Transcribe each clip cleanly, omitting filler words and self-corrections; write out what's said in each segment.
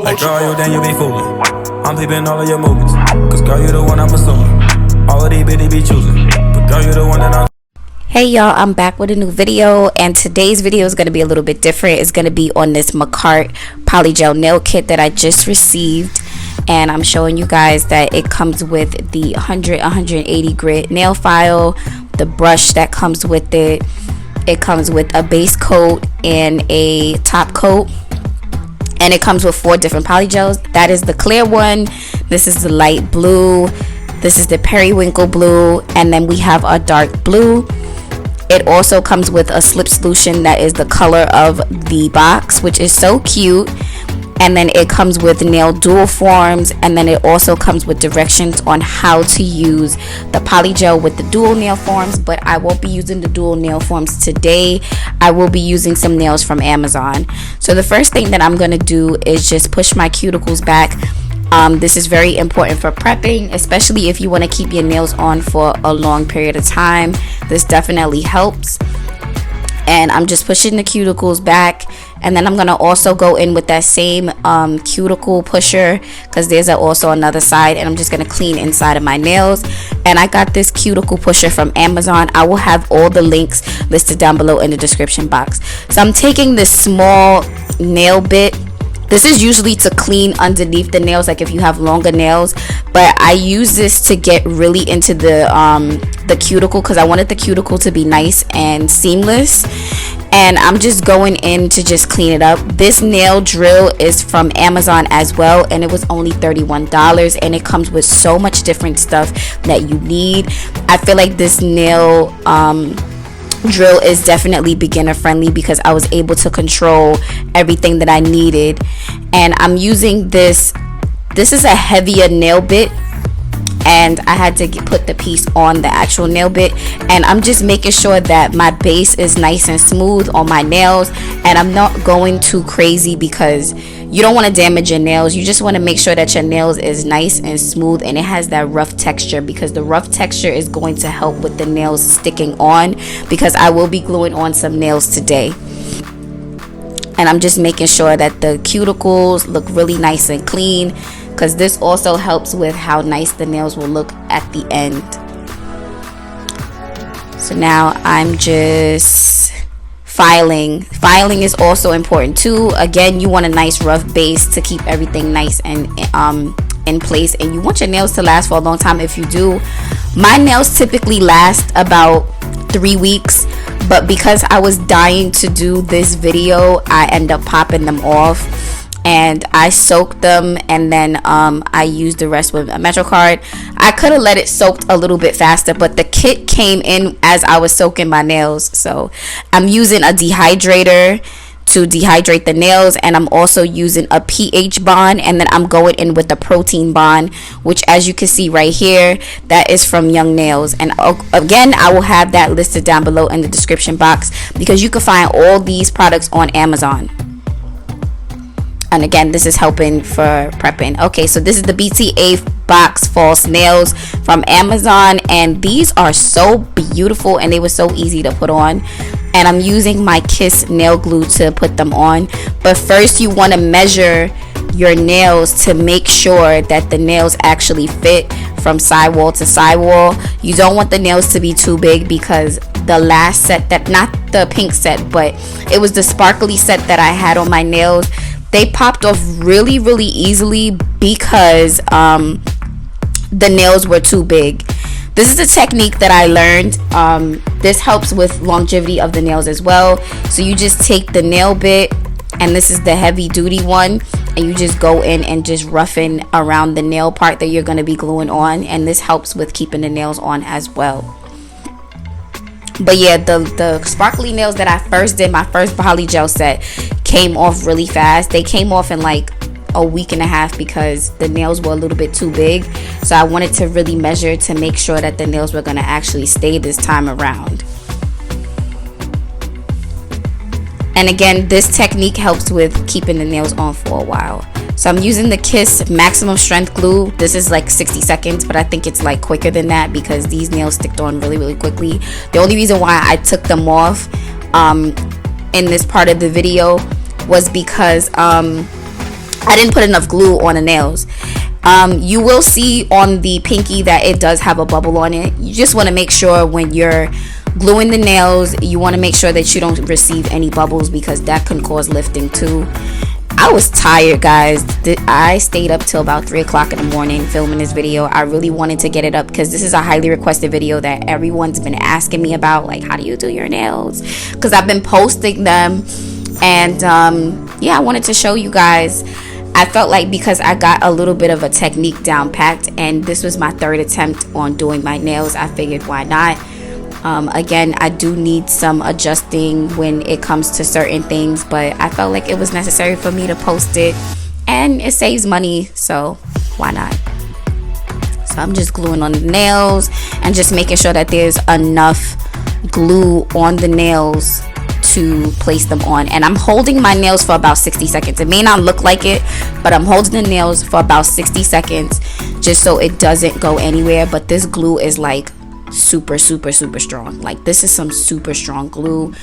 Like girl, you then you be fooling. I'm peeping all of your movements. Cause girl, you the one I'm assuming. All of these bitches be choosing. But girl, you the one that I'm. Hey y'all, I'm back with a new video, and today's video is going to be a little bit different. It's going to be on this Makartt PolyGel nail kit that I just received, and I'm showing you guys that it comes with the 180 grit nail file, the brush that comes with it. It comes with a base coat and a top coat, and it comes with 4 different polygels. That is the clear one, this is the light blue, this is the periwinkle blue, and then we have a dark blue. It also comes with a slip solution that is the color of the box, which is so cute. And then it comes with nail dual forms, and then it also comes with directions on how to use the polygel with the dual nail forms. But I won't be using the dual nail forms today. I will be using some nails from Amazon. So the first thing that I'm going to do is just push my cuticles back. This is very important for prepping, especially if you want to keep your nails on for a long period of time. This definitely helps. And I'm just pushing the cuticles back, and then I'm going to also go in with that same cuticle pusher, because there's also another side, and I'm just going to clean inside of my nails. And I got this cuticle pusher from Amazon. I will have all the links listed down below in the description box. So I'm taking this small nail bit. This is usually to clean underneath the nails, like if you have longer nails, but I use this to get really into the cuticle, because I wanted the cuticle to be nice and seamless. And I'm just going in to just clean it up. This nail drill is from Amazon as well, and it was only $31, and it comes with so much different stuff that you need. I feel like this nail drill is definitely beginner friendly, because I was able to control everything that I needed. And I'm using this is a heavier nail bit, and I had to put the piece on the actual nail bit, and I'm just making sure that my base is nice and smooth on my nails, and I'm not going too crazy, because you don't want to damage your nails. You just want to make sure that your nails is nice and smooth, and it has that rough texture, because the rough texture is going to help with the nails sticking on, because I will be gluing on some nails today. And I'm just making sure that the cuticles look really nice and clean, because this also helps with how nice the nails will look at the end. So now I'm just filing. Filing is also important too. Again, you want a nice rough base to keep everything nice and in place, and you want your nails to last for a long time. If you do, my nails typically last about 3 weeks, but because I was dying to do this video, I end up popping them off. And I soaked them, and then I used the rest with a Makartt. I could have let it soak a little bit faster, but the kit came in as I was soaking my nails. So I'm using a dehydrator to dehydrate the nails, and I'm also using a pH bond, and then I'm going in with the protein bond, which, as you can see right here, that is from Young Nails. And again, I will have that listed down below in the description box, because you can find all these products on Amazon. And again, this is helping for prepping. Okay, so this is the BTA box false nails from Amazon, and these are so beautiful, and they were so easy to put on. And I'm using my Kiss nail glue to put them on. But first, you want to measure your nails to make sure that the nails actually fit from sidewall to sidewall. You don't want the nails to be too big, because the last set, that, not the pink set, but it was the sparkly set that I had on my nails, they popped off really easily, because the nails were too big. This is a technique that I learned. This helps with longevity of the nails as well. So you just take the nail bit, and this is the heavy duty one, and you just go in and just roughen around the nail part that you're going to be gluing on, and this helps with keeping the nails on as well. But yeah, the sparkly nails that I first did, my first polygel set, came off really fast. They came off in like a week and a half, because the nails were a little bit too big. So I wanted to really measure to make sure that the nails were going to actually stay this time around. And again, this technique helps with keeping the nails on for a while. So I'm using the Kiss maximum strength glue. This is like 60 seconds, but I think it's like quicker than that, because these nails stick on really quickly. The only reason why I took them off in this part of the video was because I didn't put enough glue on the nails. You will see on the pinky that it does have a bubble on it. You just want to make sure when you're gluing the nails, you want to make sure that you don't receive any bubbles, because that can cause lifting too. I was tired, guys. I stayed up till about 3 o'clock in the morning filming this video. I really wanted to get it up because this is a highly requested video that everyone's been asking me about, like, how do you do your nails? Because I've been posting them, and yeah, I wanted to show you guys. I felt like because I got a little bit of a technique down packed, and this was my 3rd attempt on doing my nails, I figured why not. Again, I do need some adjusting when it comes to certain things, but I felt like it was necessary for me to post it, and it saves money, so why not? So I'm just gluing on the nails and just making sure that there's enough glue on the nails to place them on. And I'm holding my nails for about 60 seconds. It may not look like it, but I'm holding the nails for about 60 seconds just so it doesn't go anywhere. But this glue is like super strong. Like, this is some super strong glue.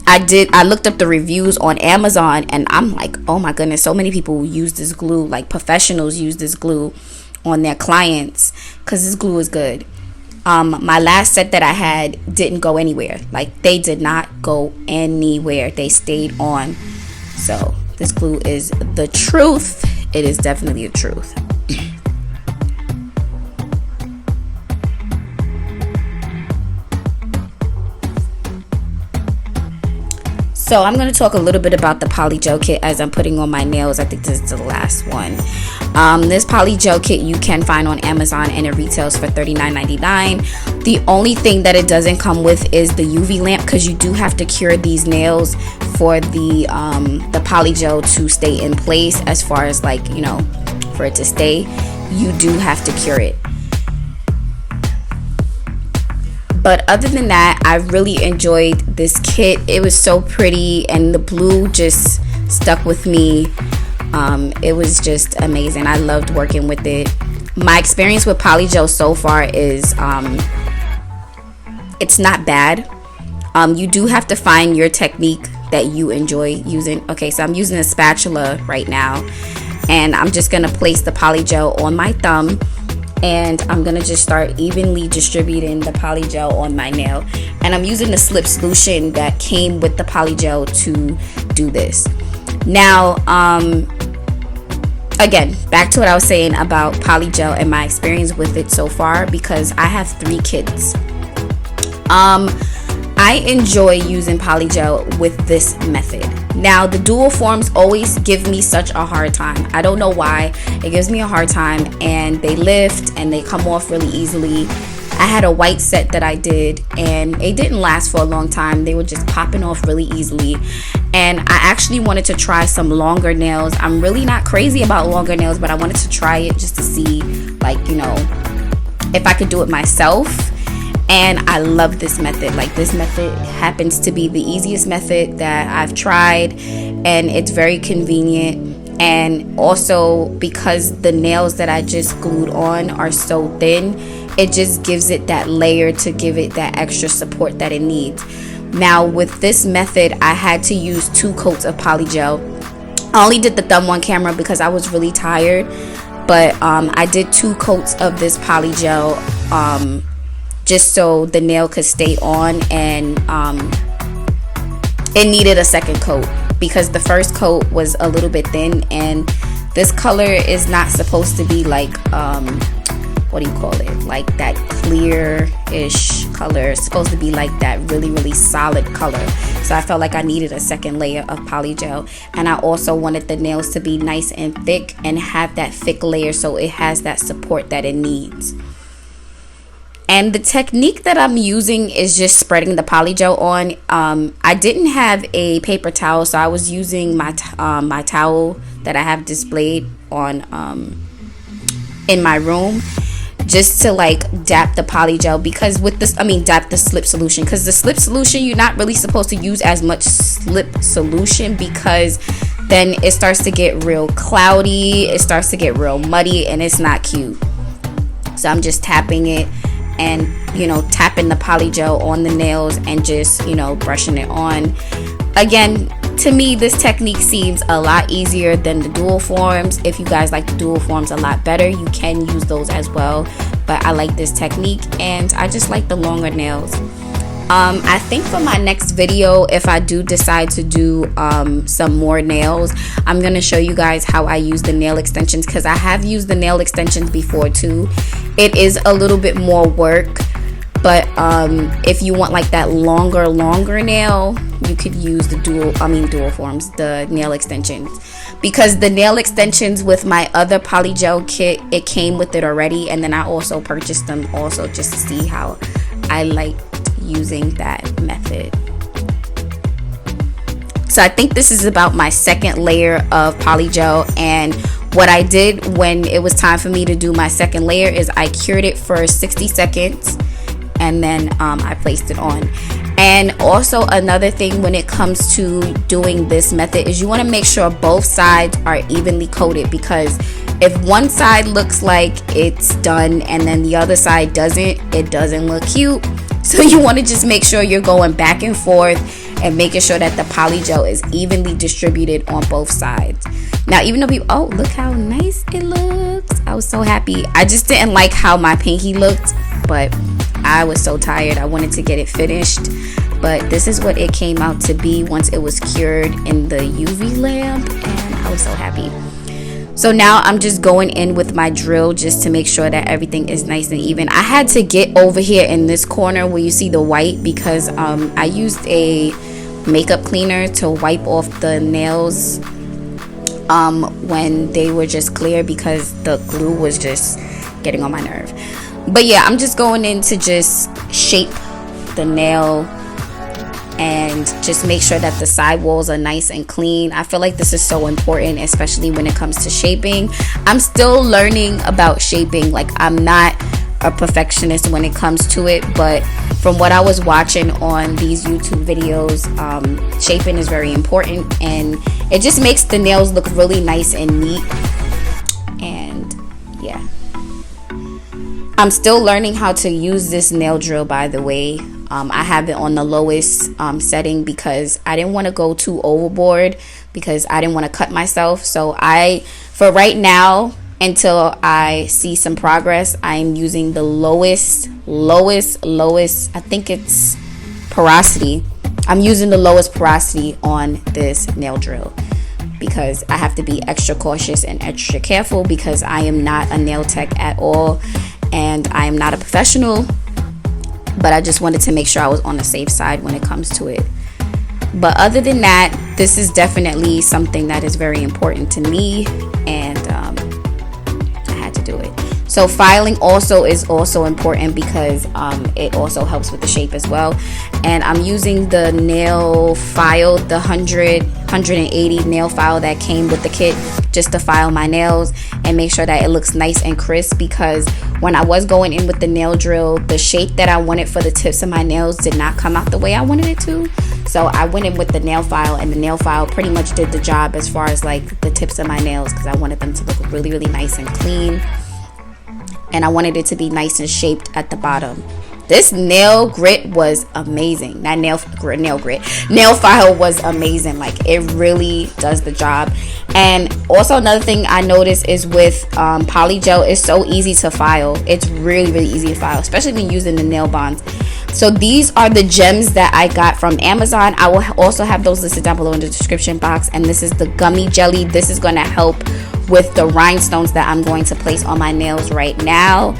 I looked up the reviews on Amazon, and I'm like, oh my goodness, so many people use this glue. Like, professionals use this glue on their clients because this glue is good. My last set that I had didn't go anywhere. Like, they did not go anywhere. They stayed on. So this glue is the truth. It is definitely the truth. So I'm going to talk a little bit about the PolyGel kit as I'm putting on my nails. I think this is the last one. This PolyGel kit you can find on Amazon, and it retails for $39.99. The only thing that it doesn't come with is the UV lamp, because you do have to cure these nails for the PolyGel to stay in place. As far as, like, you know, for it to stay, you do have to cure it. But other than that, I really enjoyed this kit. It was so pretty, and the blue just stuck with me. It was just amazing. I loved working with it. My experience with PolyGel so far is it's not bad. You do have to find your technique that you enjoy using. Okay, so I'm using a spatula right now, and I'm just gonna place the PolyGel on my thumb, and I'm gonna just start evenly distributing the PolyGel on my nail. And I'm using the slip solution that came with the PolyGel to do this. Now, again, back to what I was saying about PolyGel and my experience with it so far, because I have 3 kids. I enjoy using PolyGel with this method. Now, the dual forms always give me such a hard time. I don't know why. It gives me a hard time, and they lift and they come off really easily. I had a white set that I did, and it didn't last for a long time. They were just popping off really easily. And I actually wanted to try some longer nails. I'm really not crazy about longer nails, but I wanted to try it just to see, like, you know, if I could do it myself. And I love this method. Like, this method happens to be the easiest method that I've tried, and it's very convenient. And also, because the nails that I just glued on are so thin, it just gives it that layer to give it that extra support that it needs. Now, with this method, I had to use 2 coats of PolyGel. I only did the thumb on camera because I was really tired, but I did 2 coats of this PolyGel just so the nail could stay on, and it needed a second coat because the first coat was a little bit thin, and this color is not supposed to be like what do you call it, like that clear-ish color. It's supposed to be like that really solid color. So I felt like I needed a second layer of PolyGel, and I also wanted the nails to be nice and thick and have that thick layer so it has that support that it needs. And the technique that I'm using is just spreading the PolyGel on. I didn't have a paper towel, so I was using my my towel that I have displayed on in my room, just to like dap the PolyGel, because with this, dap the slip solution, because the slip solution, you're not really supposed to use as much slip solution, because then it starts to get real cloudy, it starts to get real muddy, and it's not cute. So I'm just tapping it, and tapping the PolyGel on the nails, and just brushing it on. Again, to me, this technique seems a lot easier than the dual forms. If you guys like the dual forms a lot better, you can use those as well. But I like this technique, and I just like the longer nails. I think for my next video, if I do decide to do some more nails, I'm going to show you guys how I use the nail extensions, because I have used the nail extensions before too. It is a little bit more work, but if you want like that longer nail, you could use the dual forms, the nail extensions. Because the nail extensions with my other PolyGel kit, it came with it already, and then I also purchased them also just to see how I liked using that method. So I think this is about my second layer of PolyGel, and what I did when it was time for me to do my second layer is I cured it for 60 seconds and then I placed it on. And also another thing when it comes to doing this method is you want to make sure both sides are evenly coated, because if one side looks like it's done and then the other side doesn't, it doesn't look cute. So you want to just make sure you're going back and forth and making sure that the PolyGel is evenly distributed on both sides. Now, even though oh, look how nice it looks. I was so happy. I just didn't like how my pinky looked, but I was so tired. I wanted to get it finished. But this is what it came out to be once it was cured in the UV lamp, and I was so happy. So now I'm just going in with my drill just to make sure that everything is nice and even. I had to get over here in this corner where you see the white, because I used a makeup cleaner to wipe off the nails when they were just clear, because the glue was just getting on my nerve. But yeah, I'm just going in to just shape the nail and just make sure that the side walls are nice and clean. I feel like this is so important, especially when it comes to shaping. I'm still learning about shaping. Like, I'm not a perfectionist when it comes to it, but from what I was watching on these YouTube videos, shaping is very important, and it just makes the nails look really nice and neat. And yeah, I'm still learning how to use this nail drill, by the way. I have it on the lowest setting because I didn't want to go too overboard, because I didn't want to cut myself. So for right now, until I see some progress, I'm using the lowest, I think it's porosity. I'm using the lowest porosity on this nail drill, because I have to be extra cautious and extra careful, because I am not a nail tech at all, and I am not a professional. But I just wanted to make sure I was on the safe side when it comes to it. But other than that, this is definitely something that is very important to me, and I had to do it. So filing also is also important, because it also helps with the shape as well. And I'm using the nail file, the 180 nail file that came with the kit, just to file my nails and make sure that it looks nice and crisp, because when I was going in with the nail drill, the shape that I wanted for the tips of my nails did not come out the way I wanted it to. So I went in with the nail file, and the nail file pretty much did the job as far as like the tips of my nails, because I wanted them to look really, really nice and clean, and I wanted it to be nice and shaped at the bottom. This nail grit was amazing. That nail file was amazing. Like, it really does the job. And also another thing I noticed is with PolyGel, it's so easy to file. It's really, really easy to file, especially when using the nail bonds. So these are the gems that I got from Amazon. I will also have those listed down below in the description box. And this is the gummy jelly. This is going to help with the rhinestones that I'm going to place on my nails right now.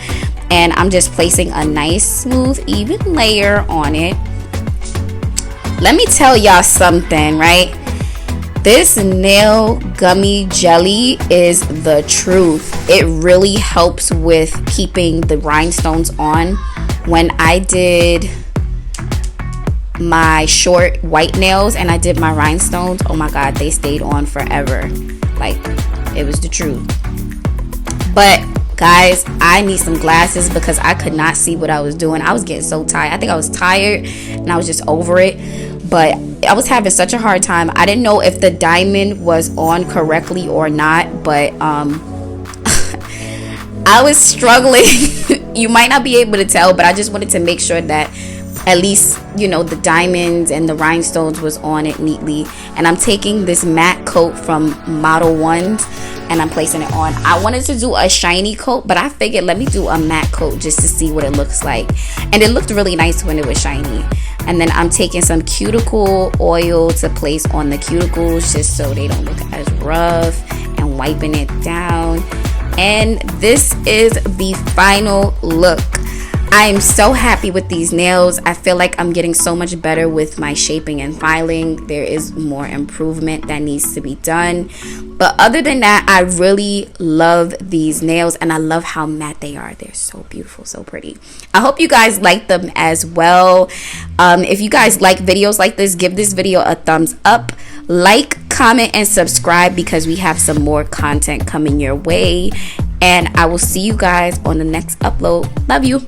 And I'm just placing a nice, smooth, even layer on it. Let me tell y'all something, right? This nail gummy jelly is the truth. It really helps with keeping the rhinestones on. When I did my short white nails and I did my rhinestones, oh my god, they stayed on forever. Like, it was the truth. But guys, I need some glasses, because I could not see what I was doing. I was getting so tired. I think I was tired and I was just over it. But I was having such a hard time. I didn't know if the diamond was on correctly or not, but I was struggling. You might not be able to tell, but I just wanted to make sure that at least, you know, the diamonds and the rhinestones was on it neatly. And I'm taking this matte coat from Model 1s and I'm placing it on. I wanted to do a shiny coat, but I figured let me do a matte coat just to see what it looks like. And it looked really nice when it was shiny. And then I'm taking some cuticle oil to place on the cuticles just so they don't look as rough, and wiping it down. And this is the final look. I am so happy with these nails. I feel like I'm getting so much better with my shaping and filing. There is more improvement that needs to be done. But other than that, I really love these nails and I love how matte they are. They're so beautiful, so pretty. I hope you guys like them as well. If you guys like videos like this, give this video a thumbs up. Like, comment, and subscribe because we have some more content coming your way. And I will see you guys on the next upload. Love you.